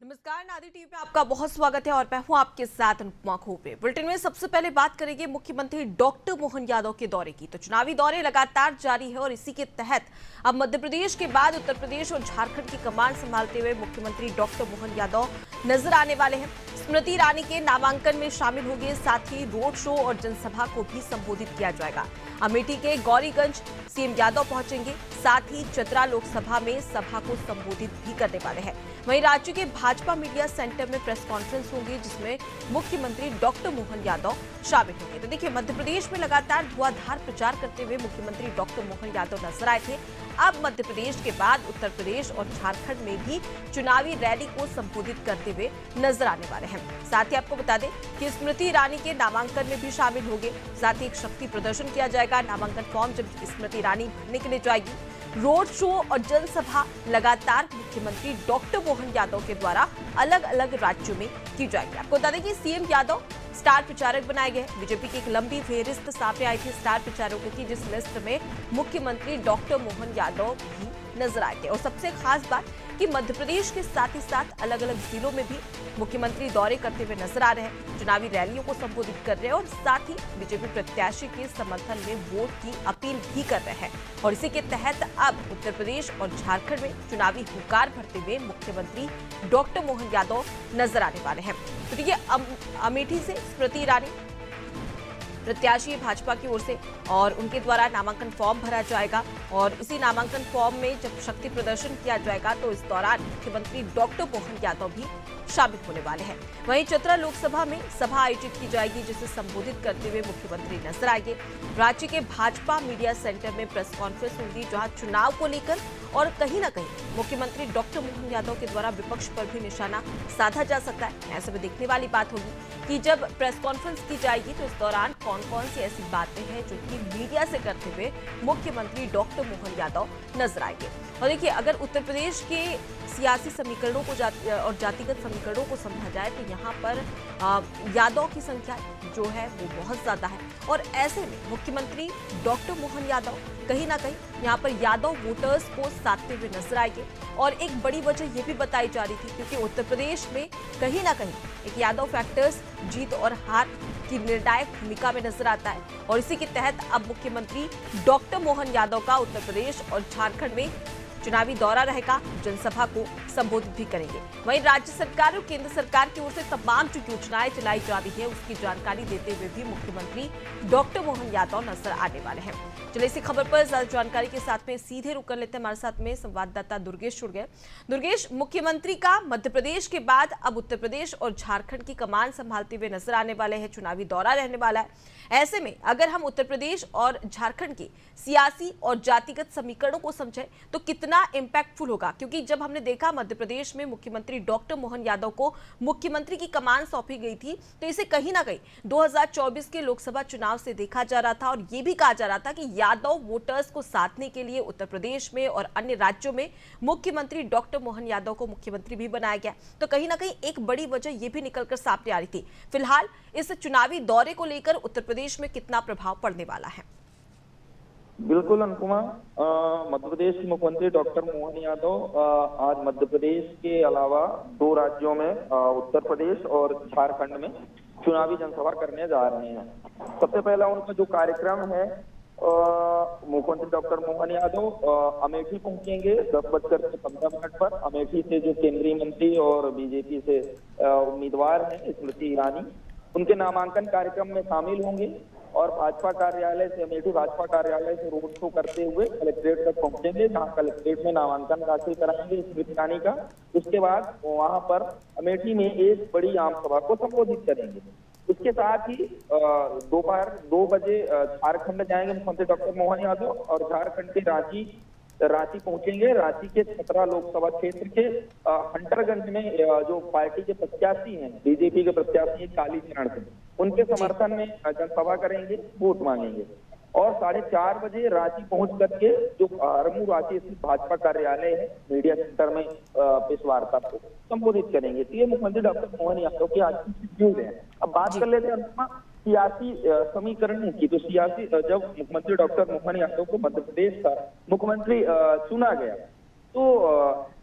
नमस्कार, नादी टीवी पे आपका बहुत स्वागत है और मैं हूं आपके साथ अनुपमा खोपड़े। बुलेटिन में सबसे पहले बात करेंगे मुख्यमंत्री डॉक्टर मोहन यादव के दौरे की। तो चुनावी दौरे लगातार जारी है और इसी के तहत अब मध्य प्रदेश के बाद उत्तर प्रदेश और झारखंड की कमान संभालते हुए मुख्यमंत्री डॉक्टर मोहन यादव नजर आने वाले हैं। स्मृति ईरानी के नामांकन में शामिल होंगे, साथ ही रोड शो और जनसभा को भी संबोधित किया जाएगा। अमेठी के गौरीगंज सीएम यादव पहुंचेंगे, साथ ही चतरा लोकसभा में सभा को संबोधित भी करने वाले हैं। वहीं राज्य के भाजपा मीडिया सेंटर में प्रेस कॉन्फ्रेंस होगी, जिसमें मुख्यमंत्री डॉक्टर मोहन यादव शामिल होंगे। तो देखिए, मध्य प्रदेश में लगातार धुआंधार प्रचार करते हुए मुख्यमंत्री डॉक्टर मोहन यादव नजर आए थे। अब मध्य प्रदेश के बाद उत्तर प्रदेश और झारखंड में भी चुनावी रैली को संबोधित करते हुए नजर आने वाले हैं। साथ ही आपको बता दें कि स्मृति ईरानी के नामांकन में भी शामिल होंगे, साथ ही एक शक्ति प्रदर्शन किया जाएगा। नामांकन फॉर्म जब स्मृति ईरानी भरने के लिए जाएगी, रोड शो और जनसभा लगातार मुख्यमंत्री डॉक्टर मोहन यादव के द्वारा अलग अलग राज्यों में की जाएगी। आपको बता दें कि सीएम यादव स्टार प्रचारक बनाए गए। बीजेपी की एक लंबी फेहरिस्त सामने आई थी स्टार प्रचारकों की, जिस लिस्ट में मुख्यमंत्री डॉक्टर मोहन यादव भी नजर आए थे। और सबसे खास बात कि मध्य प्रदेश के साथ ही साथ अलग अलग जिलों में भी मुख्यमंत्री दौरे करते हुए नजर आ रहे हैं, चुनावी रैलियों को संबोधित कर रहे हैं और साथ ही बीजेपी प्रत्याशी के समर्थन में वोट की अपील भी कर रहे हैं। और इसी के तहत अब उत्तर प्रदेश और झारखंड में चुनावी हुंकार भरते हुए मुख्यमंत्री डॉक्टर मोहन यादव नजर आने वाले हैं। तो देखिए, अमेठी से स्मृति ईरानी प्रत्याशी भाजपा की ओर से और उनके द्वारा नामांकन फॉर्म भरा जाएगा और इसी नामांकन फॉर्म में जब शक्ति प्रदर्शन किया जाएगा तो इस दौरान मुख्यमंत्री डॉक्टर मोहन यादव भी शामिल होने वाले हैं। वहीं चतरा लोकसभा में सभा आयोजित की जाएगी, जिसे संबोधित करते हुए मुख्यमंत्री नजर आएंगे। राज्य के भाजपा मीडिया सेंटर में प्रेस कॉन्फ्रेंस होगी, जहां चुनाव को लेकर और कहीं ना कहीं मुख्यमंत्री डॉक्टर मोहन यादव के द्वारा विपक्ष पर भी निशाना साधा जा सकता है। ऐसे में देखने वाली बात होगी कि जब प्रेस कॉन्फ्रेंस की जाएगी तो इस दौरान कौन कौन सी ऐसी बातें हैं जो कि मीडिया से करते हुए मुख्यमंत्री डॉक्टर मोहन यादव नजर आएंगे। और देखिए, अगर उत्तर प्रदेश के सियासी समीकरणों को और जातिगत समीकरणों को समझा जाए तो यहाँ पर यादव की संख्या जो है वो बहुत ज्यादा है और ऐसे में मुख्यमंत्री डॉक्टर मोहन यादव कहीं ना कहीं यहाँ पर यादव वोटर्स को साधते हुए नजर आएंगे। और एक बड़ी वजह ये भी बताई जा रही थी क्योंकि उत्तर प्रदेश में कहीं ना कहीं एक यादव फैक्टर्स जीत और हार की निर्णायक भूमिका में नजर आता है और इसी के तहत अब मुख्यमंत्री डॉक्टर मोहन यादव का उत्तर प्रदेश और झारखंड में चुनावी दौरा रहेगा, जनसभा को संबोधित भी करेंगे। वहीं राज्य सरकार और केंद्र सरकार की ओर से तमाम जो योजनाएं चलाई जा रही है उसकी जानकारी देते हुए भी मुख्यमंत्री डॉक्टर मोहन यादव नजर आने वाले हैं। चलिए, इसी खबर पर ज्यादा जानकारी के साथ में सीधे रुक कर लेते हैं। हमारे साथ में संवाददाता दुर्गेश जुड़ गए। दुर्गेश, मुख्यमंत्री का मध्य प्रदेश के बाद अब उत्तर प्रदेश और झारखंड की कमान संभालते हुए नजर आने वाले हैं, चुनावी दौरा रहने वाला है। ऐसे में अगर हम उत्तर प्रदेश और झारखंड की सियासी और जातिगत समीकरणों को समझें तो कितना इंपैक्टफुल होगा, क्योंकि जब हमने देखा मध्य प्रदेश में मुख्यमंत्री डॉक्टर मोहन यादव को मुख्यमंत्री की कमान सौंपी गई थी तो इसे कहीं ना कहीं 2024 के लोकसभा चुनाव से देखा जा रहा था और यह भी कहा जा रहा था कि यादव वोटर्स को साधने के लिए उत्तर प्रदेश में और अन्य राज्यों में मुख्यमंत्री डॉक्टर मोहन यादव को मुख्यमंत्री भी बनाया गया। तो कहीं ना कहीं एक बड़ी वजह यह भी निकलकर सामने आ रही थी। फिलहाल इस चुनावी दौरे को लेकर उत्तर प्रदेश में कितना प्रभाव पड़ने वाला है? बिल्कुल अनुपमा, मध्य प्रदेश के मुख्यमंत्री डॉक्टर मोहन यादव आज मध्य प्रदेश के अलावा 2 राज्यों में उत्तर प्रदेश और झारखंड में चुनावी जनसभा करने जा रहे हैं। सबसे पहला उनका जो कार्यक्रम है, मुख्यमंत्री डॉक्टर मोहन यादव अमेठी पहुंचेंगे 10:15 पर। अमेठी से जो केंद्रीय मंत्री और बीजेपी से उम्मीदवार हैं स्मृति ईरानी, उनके नामांकन कार्यक्रम में शामिल होंगे और भाजपा कार्यालय से, अमेठी भाजपा कार्यालय से रोड शो करते हुए कलेक्ट्रेट तक पहुंचेंगे, जहां कलेक्ट्रेट में नामांकन दाखिल कराएंगे स्मृति ईरानी का। उसके बाद वहां पर अमेठी में एक बड़ी आम सभा को संबोधित करेंगे। उसके साथ ही दोपहर 2 बजे झारखंड जाएंगे मुख्यमंत्री डॉक्टर मोहन यादव और झारखंड के रांची पहुंचेंगे। रांची के चतरा लोकसभा क्षेत्र के हंटरगंज में जो पार्टी के प्रत्याशी हैं, बीजेपी के प्रत्याशी कालीचरण सिंह, उनके समर्थन में जनसभा करेंगे, वोट मांगेंगे और 4:30 बजे रांची पहुंच करके जो आरमू रांची स्थित भाजपा कार्यालय है मीडिया सेंटर में प्रेस वार्ता को संबोधित करेंगे। तो ये मुख्यमंत्री डॉक्टर मोहन यादव की आज की शेड्यूल है। अब बात कर लेते हैं सियासी समीकरणों की। तो सियासी जब मुख्यमंत्री डॉक्टर मोहन यादव को मध्य प्रदेश का मुख्यमंत्री चुना गया तो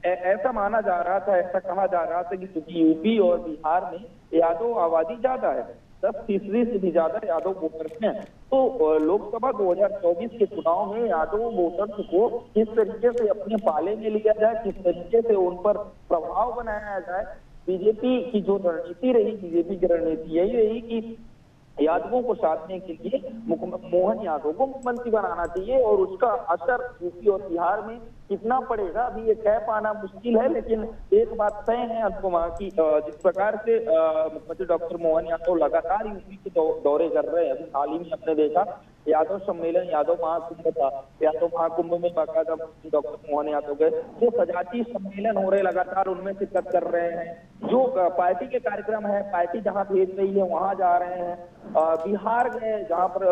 ऐसा माना जा रहा था, ऐसा कहा जा रहा था कि चूंकि यूपी और बिहार में यादव आबादी ज्यादा है, 10% से भी ज्यादा यादव वोटर्स हैं। तो लोकसभा 2024 के चुनाव में यादव वोटर्स को किस तरीके से अपने पाले में लिया जाए, किस तरीके से उन पर प्रभाव बनाया जाए। बीजेपी की जो रणनीति रही, बीजेपी की रणनीति यही रही कि यादवों को साधने के लिए मोहन यादव को मुख्यमंत्री बनाना चाहिए, और उसका असर यूपी और बिहार में कितना पड़ेगा अभी ये कह पाना मुश्किल है। लेकिन एक बात तय है अनुपमा की, जिस प्रकार से मुख्यमंत्री डॉक्टर मोहन यादव लगातार यूपी के दौरे कर रहे हैं, अभी हाल ही में हमने देखा यादव सम्मेलन, यादव महाकुंभ था, यादव महाकुंभ में बाकायदा डॉक्टर मोहन यादव गए। जो सजाती सम्मेलन हो रहे लगातार उनमें शिरकत कर रहे हैं। जो पार्टी के कार्यक्रम है, पार्टी जहां भेज रही है वहां जा रहे हैं। बिहार गए, जहां पर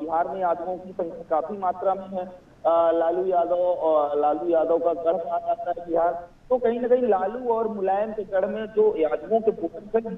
बिहार में यादवों की संख्या काफी मात्रा में है। लालू यादव का गढ़ कहा जाता है बिहार। तो कहीं ना कहीं लालू और मुलायम के गढ़ में जो यादवों के वोटर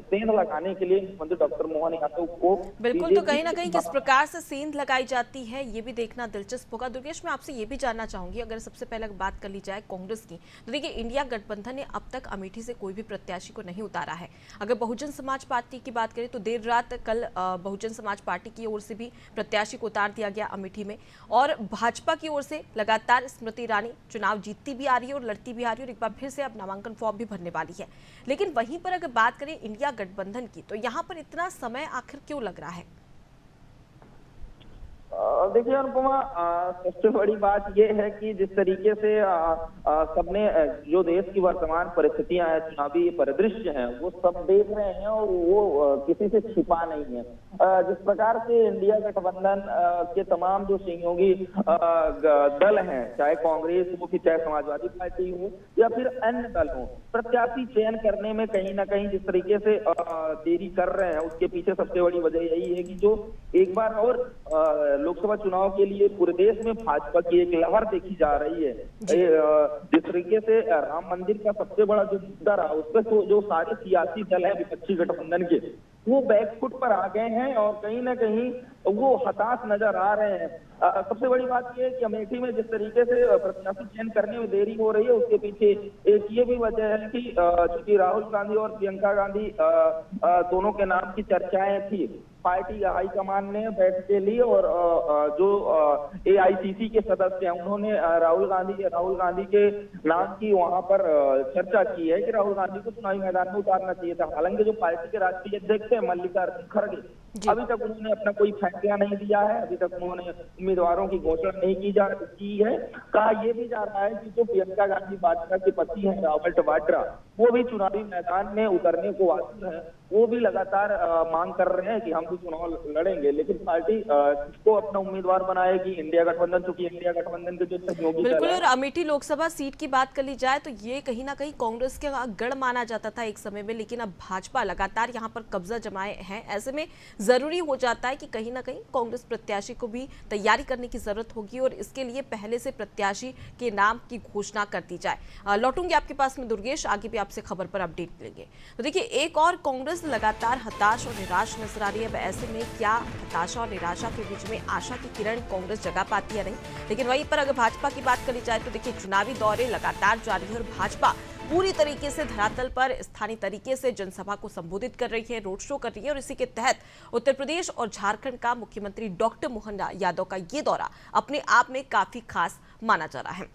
सेंध लगाने के लिए मुख्यमंत्री डॉक्टर मोहन यादव को बिल्कुल, तो कहीं ना कहीं किस प्रकार से सेंध लगाई जाती है ये भी देखना दिलचस्प होगा। दुर्गेश, मैं आपसे ये भी जानना चाहूंगी, अगर सबसे पहले बात कर ली जाए कांग्रेस की, तो देखिए इंडिया गठबंधन ने अब तक अमेठी से कोई भी प्रत्याशी को नहीं उतारा है। अगर बहुजन समाज पार्टी की बात करें तो देर रात कल बहुजन समाज पार्टी की ओर से भी प्रत्याशी को उतार दिया गया अमेठी में, और भाजपा की ओर से लगातार स्मृति ईरानी चुनाव जीतती भी आ रही है और लड़ती भी आ रही है, और एक बार फिर से अब नामांकन फॉर्म भी भरने वाली है। लेकिन वहीं पर अगर बात करें इंडिया गठबंधन की, तो यहां पर इतना समय आखिर क्यों लग रहा है? देखिए अनुपमा, सबसे बड़ी बात यह है कि जिस तरीके से सबने जो देश की वर्तमान परिस्थितियां हैं, चुनावी परिदृश्य हैं, वो सब देख रहे हैं और वो किसी से छिपा नहीं है। जिस प्रकार से इंडिया गठबंधन के तमाम जो सहयोगी दल हैं, चाहे कांग्रेस हो फिर चाहे समाजवादी पार्टी हो या फिर अन्य दल हो, प्रत्याशी चयन करने में कहीं ना कहीं जिस तरीके से देरी कर रहे हैं, उसके पीछे सबसे बड़ी वजह यही है कि जो एक बार और लोकसभा चुनाव के लिए पूरे देश में भाजपा की एक लहर देखी जा रही है। जिस तरीके से राम मंदिर का सबसे बड़ा जो मुद्दा रहा, उस पर तो जो सारे सियासी दल है विपक्षी गठबंधन के, वो बैकफुट पर आ गए हैं और कहीं ना कहीं वो हताश नजर आ रहे हैं। सबसे बड़ी बात यह है कि अमेठी में जिस तरीके से प्रत्याशी चयन करने में देरी हो रही है, उसके पीछे एक ये भी वजह है कि चूंकि राहुल गांधी और प्रियंका गांधी दोनों के नाम की चर्चाएं थी, पार्टी हाईकमान ने बैठ के ली, और जो AICC के सदस्य हैं उन्होंने राहुल गांधी के नाम की वहां पर चर्चा की है कि राहुल गांधी को चुनावी मैदान में उतारना चाहिए था। हालांकि जो पार्टी के राष्ट्रीय अध्यक्ष है मल्लिकार्जुन खड़गे, अभी तक उन्होंने अपना कोई फैसला नहीं दिया है, अभी तक उन्होंने उम्मीदवारों की घोषणा नहीं की है। कहा यह भी जा रहा है कि जो प्रियंका गांधी वाड्रा के पति हैं रॉबर्ट वाड्रा, वो भी चुनावी मैदान में उतरने को आतुर है। वो भी लगातार मांग कर रहे हैं कि हम भी चुनाव लड़ेंगे, लेकिन पार्टी किसको अपना उम्मीदवार बनाएगी? इंडिया गठबंधन, चूंकि इंडिया गठबंधन के जो सहयोगी बिल्कुल, और अमेठी लोकसभा सीट की बात कर ली जाए तो ये कहीं ना कहीं कांग्रेस के गढ़ माना जाता था एक समय में, लेकिन अब भाजपा लगातार यहाँ पर कब्जा जमाए हैं। ऐसे में जरूरी हो जाता है कि कहीं ना कहीं कांग्रेस प्रत्याशी को भी तैयारी करने की जरूरत होगी, और इसके लिए पहले से प्रत्याशी के नाम की घोषणा कर दी जाए। लौटूंगी आपके पास में दुर्गेश, आगे भी आपसे खबर पर अपडेट लेंगे। तो देखिए, एक और कांग्रेस लगातार हताश और निराश नजर आ रही है। ऐसे में क्या हताशा और निराशा के बीच में आशा की किरण कांग्रेस जगा पाती है नहीं? लेकिन वहीं पर अगर भाजपा की बात करी जाए तो देखिए चुनावी दौरे लगातार जारी है, और भाजपा पूरी तरीके से धरातल पर स्थानीय तरीके से जनसभा को संबोधित कर रही है, रोड शो कर रही है, और इसी के तहत उत्तर प्रदेश और झारखंड का मुख्यमंत्री डॉक्टर मोहन यादव का ये दौरा अपने आप में काफी खास माना जा रहा है।